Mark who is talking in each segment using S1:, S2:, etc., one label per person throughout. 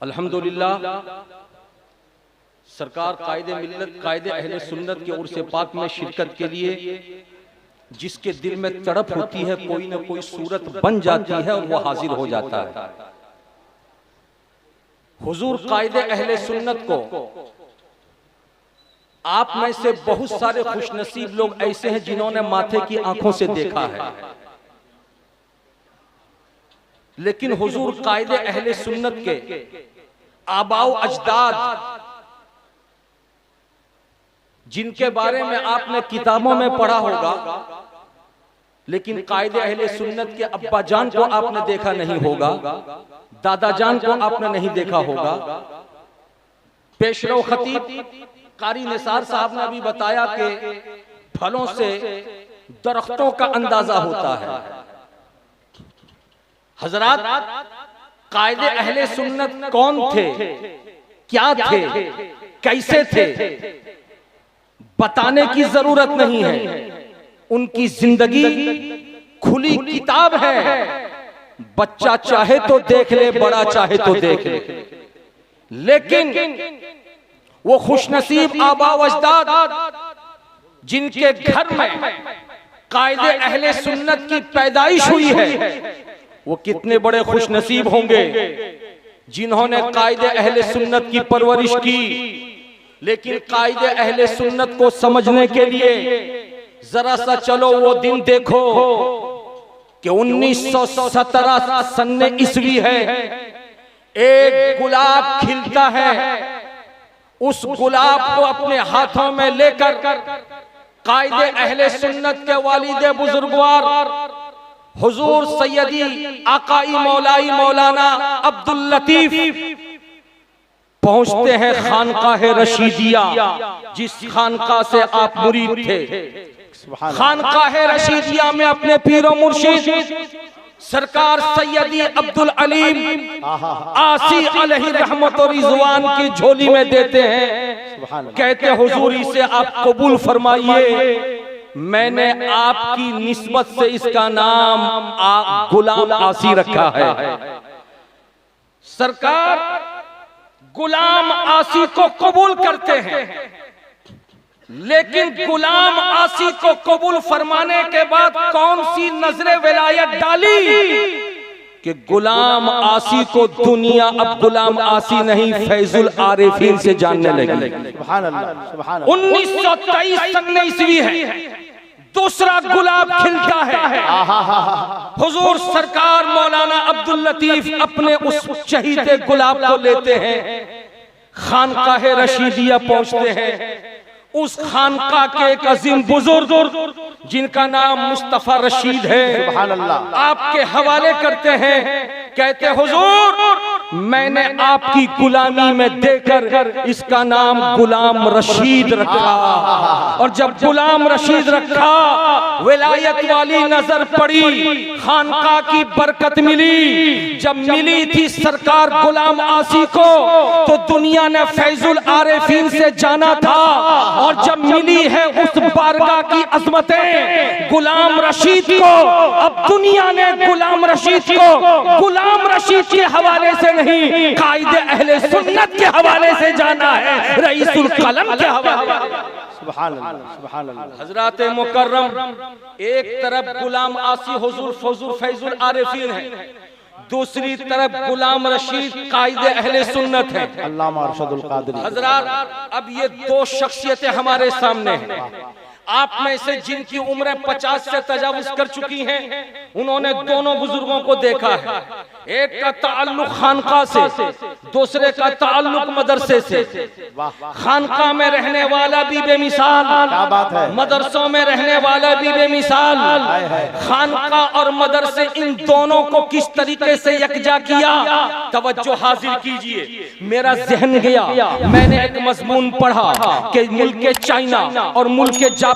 S1: अल्हम्दुलिल्लाह सरकार कायदे मिल्लत कायदे अहले सुन्नत के उर्स पाक में शिरकत के लिए जिसके दिल में तड़प होती है कोई ना कोई सूरत बन जाती है और वो हाजिर हो जाता है। हुजूर कायदे अहले सुन्नत को आप में से बहुत सारे खुशनसीब लोग ऐसे हैं जिन्होंने माथे की आंखों से देखा है, लेकिन हुजूर कायदे अहले सुन्नत के आबाओ अजदाद जिनके बारे में आपने किताबों में पढ़ा होगा, लेकिन कायदे अहले सुन्नत के अब्बा जान को आपने देखा नहीं होगा, दादा जान को आपने नहीं देखा होगा। पेशरो खतीब कारी निसार साहब ने अभी बताया कि फलों से दरख्तों का अंदाजा होता है। हजरात, कायदे अहले सुन्नत कौन थे, क्या थे, कैसे थे, बताने की जरूरत नहीं है। उनकी जिंदगी खुली किताब है, बच्चा चाहे तो देख ले, बड़ा चाहे तो देख ले। लेकिन वो खुशनसीब आबा अजदाद जिनके घर में कायदे अहले सुन्नत की पैदाइश हुई है, वो कितने बड़े खुशनसीब होंगे जिन्होंने कायदे अहले सुन्नत की परवरिश की। लेकिन कायदे अहले सुन्नत को समझने के लिए जरा सा चलो वो दिन देखो कि 1917 सन्ने ईस्वी है, एक गुलाब खिलता है। उस गुलाब को अपने हाथों में लेकर कायदे अहले सुन्नत के वालिद बुजुर्गवार हुजूर सैयदी आकाई मौलाई मौलाना अब्दुल लतीफ पहुंचते हैं खानकाह रशीदिया, जिस खानका से आप मुरीद थे। खानकाह रशीदिया में अपने पीरो मुर्शिद सरकार सैयदी अब्दुल अलीम आसी अलैहि रहमत और रिजवान की झोली में देते हैं। कहते हुजूरी से आप कबूल फरमाइए, मैंने आपकी निस्बत से इसका नाम गुलाम आसी रखा है। सरकार गुलाम आसी को कबूल करते हैं, लेकिन गुलाम आसी को कबूल फरमाने के बाद कौन सी नजरे विलायत डाली कि गुलाम आसी को दुनिया अब गुलाम आसी नहीं फैजुल आरिफीन से जानने लगी। 1923 सन्ने ईस्वी है, दूसरा गुलाब खिलता है। हुजूर सरकार मौलाना अब्दुल लतीफ अपने उस चहीते गुलाब को लेते हैं, खानकाह रशीदिया पहुंचते हैं। उस खानका के एक अजीम बुजुर्ग जिनका नाम मुस्तफा रशीद है, आपके हवाले करते हैं। कहते हुजूर मैंने आपकी गुलामी में देकर इसका नाम गुलाम रशीद रखा, और जब गुलाम रशीद रखा विलायत वाली नजर पड़ी, खानका की बरकत मिली। जब मिली थी सरकार गुलाम आसी को तो दुनिया ने फैजुल आरिफीन से जाना था, और जब मिली है उस बारगाह की अजमतें गुलाम रशीद को, अब दुनिया ने गुलाम रशीद को गुलाम रशीद के हवाले से नहीं कायदे अहले सुन्नत के हवाले से जाना है, रईसुल कलम के हवाले। सुभान अल्लाह, सुभान अल्लाह। हजरत मुकर्रम एक तरफ गुलाम आसी हुजूर फैजुल आरिफीन है, दूसरी तरफ गुलाम रशीद कायदे अहले सुन्नत है, अल्लामा अरशदुल कादरी। हजरात, अब ये दो शख्सियतें हमारे सामने हैं। आप में से जिनकी उम्रें 50 से तजावुज कर चुकी हैं, उन्होंने दोनों बुजुर्गों को देखा है। एक का ताल्लुक खानका से, दूसरे का ताल्लुक मदरसे से। खानका में रहने वाला भी बेमिसाल, मदरसों में रहने वाला भी बेमिसाल। खानका और मदरसे इन दोनों को किस तरीके से यकजा किया, तवज्जो हाजिर कीजिए। मेरा जहन गया, मैंने एक मजमून पढ़ा कि मुल्क चाइना और मुल्क जापान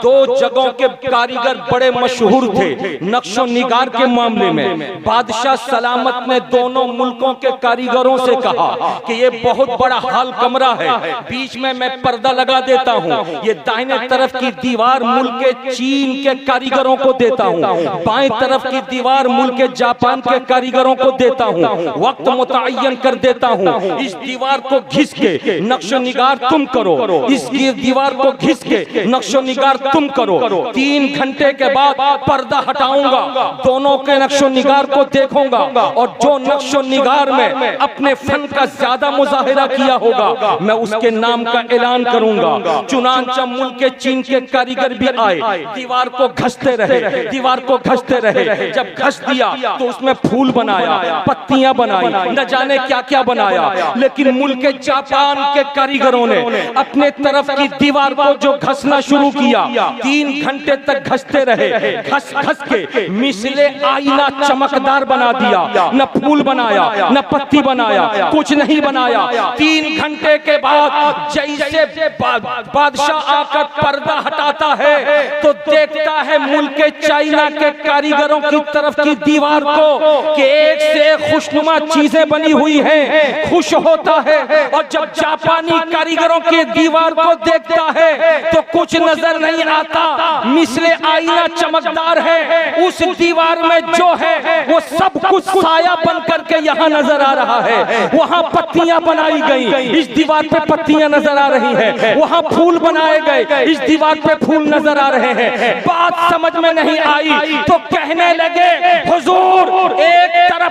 S1: दो जगहों के कारीगर बड़े मशहूर थे नक्शो निगार के मामले में। बादशाह सलामत ने दोनों मुल्कों के कारीगरों कारीगरों से कहा कि ये बहुत बड़ा हॉल कमरा है, बीच में मैं पर्दा लगा देता हूँ, ये दाहिने तरफ की दीवार मुल्क के चीन के कारीगरों को देता हूँ, बाएं तरफ की दीवार मुल्क के जापान के कारीगरों को देता हूँ, वक्त मुतय्यन कर देता हूँ, इस दीवार को घिस के नक्शो निगार तुम करो, इस दीवार को घिस के नक्शो निगार तुम करो, 3 घंटे के बाद पर्दा हटाऊंगा, दोनों के नक्शो निगार को देखूंगा और जो नक्शो निगार में अपने फन का ज्यादा मुजाहिरा किया होगा मैं उसके नाम का ऐलान करूंगा। चुनांचा मुल्क के चीन के कारीगर भी आए, दीवार को घसते रहे, दीवार को घसते रहे, जब घस दिया तो उसमें फूल बनाया, पत्तियां बनाई, न जाने क्या क्या बनाया, लेकिन मुल्क के जापान के कारीगरों ने अपने तरफ की दीवार को जो घसना शुरू किया 3 घंटे तक घसते रहे, घस घस के मिसले आईना चमकदार बना दिया, न फूल बनाया न पत्ती बनाया, कुछ नहीं बनाया। 3 घंटे के बाद जैसे बादशाह आकर पर्दा हटाता है तो देखता है मुल्क के चाइना के कारीगरों की तरफ की दीवार को कि एक से खुशनुमा चीजें बनी हुई हैं, खुश होता है, और जब जापानी कारीगरों की दीवार को देखता है तो कुछ नजर नहीं आता, मिसले आईना चमकदार है, उस दीवार में जो है वो सब कुछ साया बन करके यहाँ नजर आ रहा है, वहाँ पत्तियां बनाई गई, इस दीवार पे पत्तियां नजर आ रही हैं, वहाँ फूल बनाए गए, इस दीवार पे फूल नजर आ रहे हैं। बात समझ में नहीं आई तो कहने लगे हुजूर एक तरफ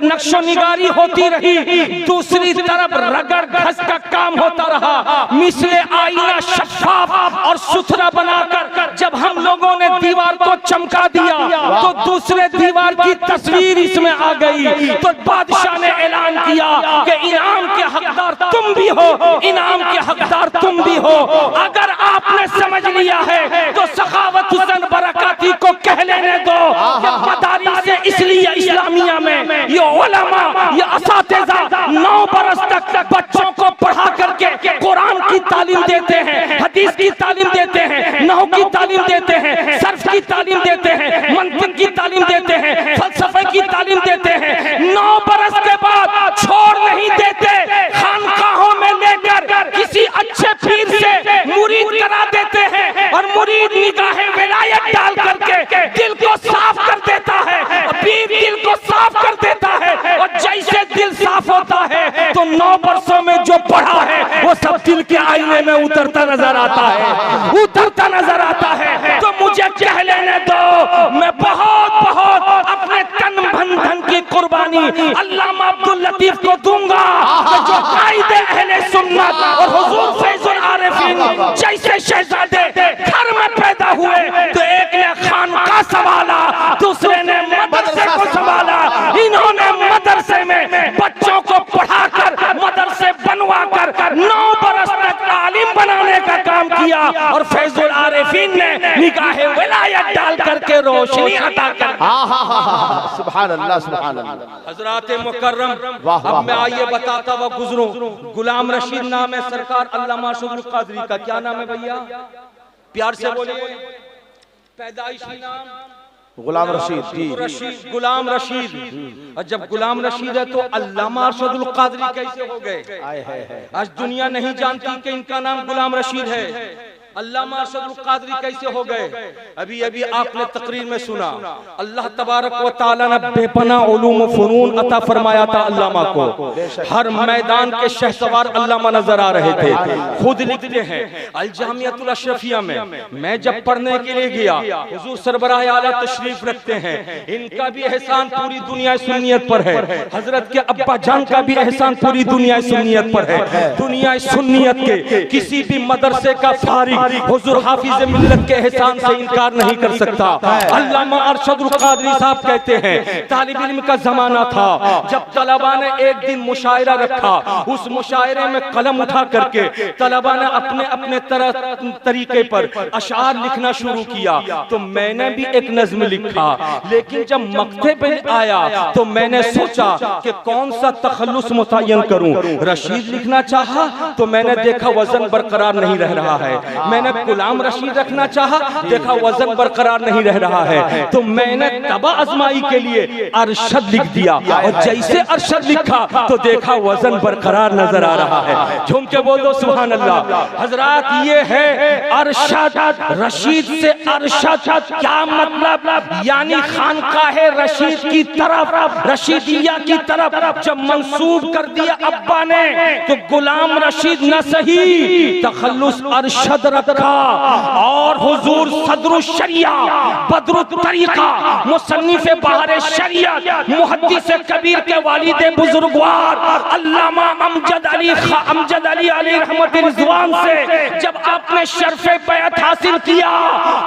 S1: नक्शो निगारी होती रही, दूसरी तरफ रगड़ घस का काम होता रहा, मिसले आईना शफाफ और सुथरा बनाकर जब हम लोगों ने दीवार को चमका दिया तो दूसरे दीवार की तस्वीर इसमें आ गई। तो बादशाह ने ऐलान किया कि इनाम के हकदार तुम भी हो, इनाम के हकदार तुम भी हो। अगर आपने समझ लिया है तो सखावत हुसैन बरकाती को कह लेने दो कि मदारिस से इसलिए इस्लामिया में ये उलमा ये असातिज़ा 9 बरस तक बच्चों को पढ़ा करके कुरान की तालीम देते हैं, हदीस की तालीम देते हैं, नहू की तालीम देते हैं, सर्फ की तालीम देते हैं, मंतिक की तालीम देते हैं, फलसफे की तालीम देते हैं। 9 बरस के बाद छोड़ नहीं देते, खानकाहों में लेकर किसी अच्छे पीर से मुरीद करा देते हैं और मुरीद निगाहे विलायत डाल करके दिल को साफ कर देता है, पीर दिल को साफ कर देता है, और जैसे दिल साफ होता है तो 9 बरसों में जो पढ़ा है वो सब दिल के आईने में उतरता नजर आता है, उतरता नजर आता है। तो मुझे कह लेने दो, मैं बहुत बहुत अपने तन मन धन की कुर्बानी अल्लामा अब्दुल लतीफ को दूंगा जो कायदे अहले सुन्नत और हुजूर फैजुल आरिफीन जैसे शहजादे घर में पैदा हुए तो एक ने खानका संभाला, दूसरे ने मदरसे को संभाला, इन्होंने मदरसे में बच्चों को पढ़ाकर मदरसे बनवाकर 9 बरस तक आलिम बनाने का काम किया और फैजुल आरिफीन ने निगाहे विलायत डाल करके रोशनी अता कर।
S2: सुभान अल्लाह सुभान अल्लाह।
S1: हजरात मुकर्रम, अब मैं आइए बताता हुआ गुजरूं, गुलाम रशीद नाम है सरकार अल्लामा अशरफुल कादरी का। क्या नाम है भैया? प्यार से बोलिए। पैदाइशी नाम
S2: गुलाम रशीद जी।
S1: रशीद, गुलाम रशीद। और जब गुलाम रशीद है तो अल्लामा अरशदुल कादरी कैसे हो गए? आज दुनिया नहीं जानती कि इनका नाम गुलाम रशीद है। अल्लामा अरशदुल कादरी कैसे हो गए? अभी अभी आपने तकरीर में सुना, अल्लाह तबारक व तआला ने बेपनाह उलूम व फनून अता फरमाया था अल्लामा को। हर मैदान के शहसवार अल्लामा नजर आ रहे थे। खुद लिखते हैं अल जामियतुल अशरफिया में, मैं जब पढ़ने के लिए गया, हुजूर सरबराह आला तशरीफ रखते हैं, इनका भी एहसान पूरी दुनिया सुन्नियत पर है, हजरत के अब्बा जान का भी एहसान पूरी दुनिया सुन्नियत पर है। दुनिया सुन्नियत के किसी भी मदरसे का फारिग हुजूर हाफिज मिल्लत के एहसान से इनकार नहीं कर सकता। अल्लामा अरशदुल कादरी साहब कहते हैं तालिब इल्म का जमाना था जब तलबा ने एक दिन मुशायरा रखा, उस मुशायरे में कलम उठा करके तलबा ने अपने अपने तरीके पर अशार लिखना शुरू किया। तो मैंने भी एक नज्म लिखा, लेकिन जब मक्ते पे आया तो मैंने सोचा कि कौन सा तखल्लुस मुतय्यन करूं। रशीद लिखना चाहा तो मैंने देखा वजन बरकरार नहीं रह रहा है। मैंने गुलाम रशीद रखना चाहा, देखा वजन बरकरार नहीं रह रहा है, तो मैंने तबा आजमाई के लिए अरशद लिख दिया, और जैसे अरशद लिखा तो देखा वजन बरकरार नजर आ रहा है। झूम के बोल दो सुभान अल्लाह। हजरात, ये है अरशद, रशीद से अरशद क्या मतलब, यानी खानकाहे रशीद की तरफ, रशीदिया की तरफ जब मंसूब कर दिया अब्बा ने, तो गुलाम रशीद न सही तखल्लुस अरशद रखा, और हुजूर सदरुश शरिया बदरुत तरीका मुसन्निफ बहार शरियत मुहद्दिस कबीर के वालिद बुजुर्गवार अल्लामा अमजद अली अलैहि रहमत रिजवान से जब आपने शर्फ़े बैअत हासिल किया,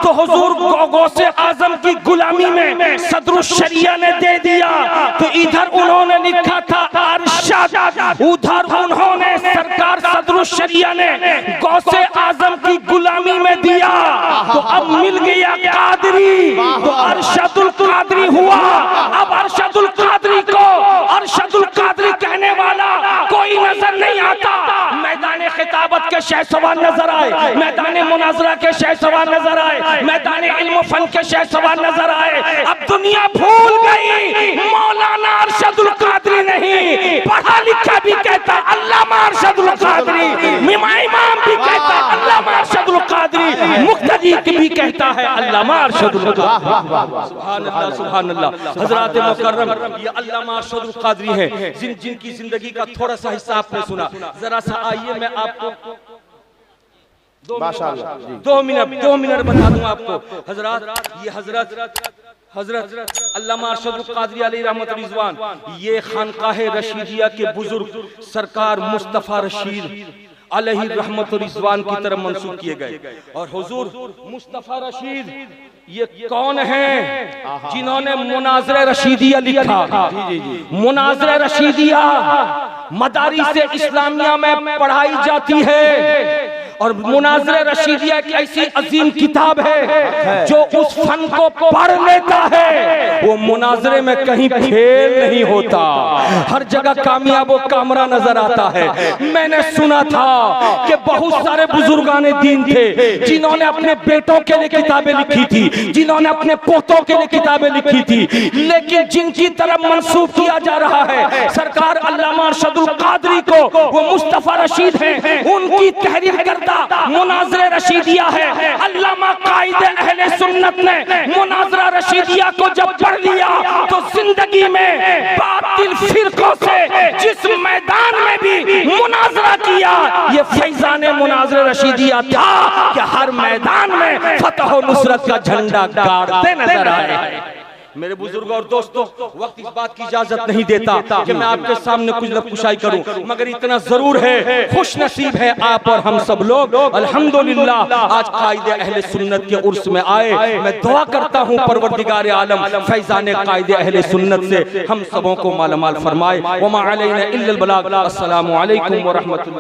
S1: तो हुजूर गौसे आजम की गुलामी में सदरुश शरिया ने दे दिया। तो इधर उन्होंने लिखा था अरशद, उधर उन्होंने सरकार सदरुश शरिया ने गौसे आजम की गुलामी में दिया, तो अब मिल गया कादरी, तो अरशदुल कादरी हुआ। अब अरशदुल कादरी को अरशदुल कादरी कहने वाला कोई नजर नहीं आता। मैदान खिताबत के शहसवार नजर आए, मैदान मुनाजरा के शहसवार नजर आए, मैदान इल्म फन के शहसवार नजर आए। अब दुनिया भूल गई मौलाना अरशदुल कादरी नहीं, पढ़ा लिखा भी कहता अल्लामा अरशदुल कादरी, इमाम भी कहता अल्लामा अरशदुल कादरी, मुक्तदी भी कहता है अल्लामा अरशदुल कादरी। सुभान अल्लाह, सुभान अल्लाह। हजरात मुकर्रम, ये अल्लामा अरशदुल कादरी है जिनकी जिंदगी का थोड़ा सा हिस्सा आपने सुना। जरा सा आइए मैं आपको 2 मिनट बता दूं आपको। हजरात, ये हजरत अल्लामा अरशदुल कादरी अलैहि रहमत रिजवान, ये खानकाहे रशीदिया के बुजुर्ग सरकार मुस्तफा रशीद अलैहि रहमत रिजवान की तरफ मंसूब किए गए। और हुजूर मुस्तफा रशीद ये कौन हैं जिन्होंने मुनाज़रे रशीदिया लिखा? मुनाज़रे रशीदिया मदारिस इस्लामिया में पढ़ाई जाती है, और मुनाज़रे रशीदिया एक ऐसी अजीम किताब है जो उस फन को पढ़ लेता है वो मुनाज़रे में कहीं फेल नहीं होता, हर जगह कामयाब व कामरा नजर आता है। मैंने सुना था कि बहुत सारे बुजुर्गाने दीन थे जिन्होंने अपने बेटों के लिए किताबें लिखी थी, जिन्होंने अपने पोतों के लिए किताबें लिखी थी, लेकिन जिनकी तरफ मंसूब किया जा रहा है सरकार अल्लामा अरशदुल कादरी को, वो मुस्तफा रशीद हैं, उनकी तहरीर करता मुनाज़रे रशीदिया है। अल्लामा कायदे अहले सुन्नत ने मुनाज़रा रशीदिया को जब पढ़ लिया तो जिंदगी में बातिल फिरकों से जिस मैदान में भी मुनाज़रा किया, ये फैज़ाने मुनाज़रे रशीदिया था कि हर मैदान में फतह और नुसरत का झंडा गाड़ते नजर आए। मेरे बुजुर्ग और दोस्तों, वक्त इस बात की इजाजत नहीं देता कि मैं आपके सामने कुछ लफ्ज़ करूं, मगर इतना जरूर है, खुश नसीब है आप और हम सब लोग अल्हम्दुलिल्लाह आज कायदे अहले सुन्नत के उर्स में आए। मैं दुआ करता हूं परवरदिगार आलम फैज़ाने कायदे अहले सुन्नत से हम सबों को मालामाल फरमाए। वमा अलैना इल्लल बलाग। अस्सलामु अलैकुम व रहमतुल्लाह।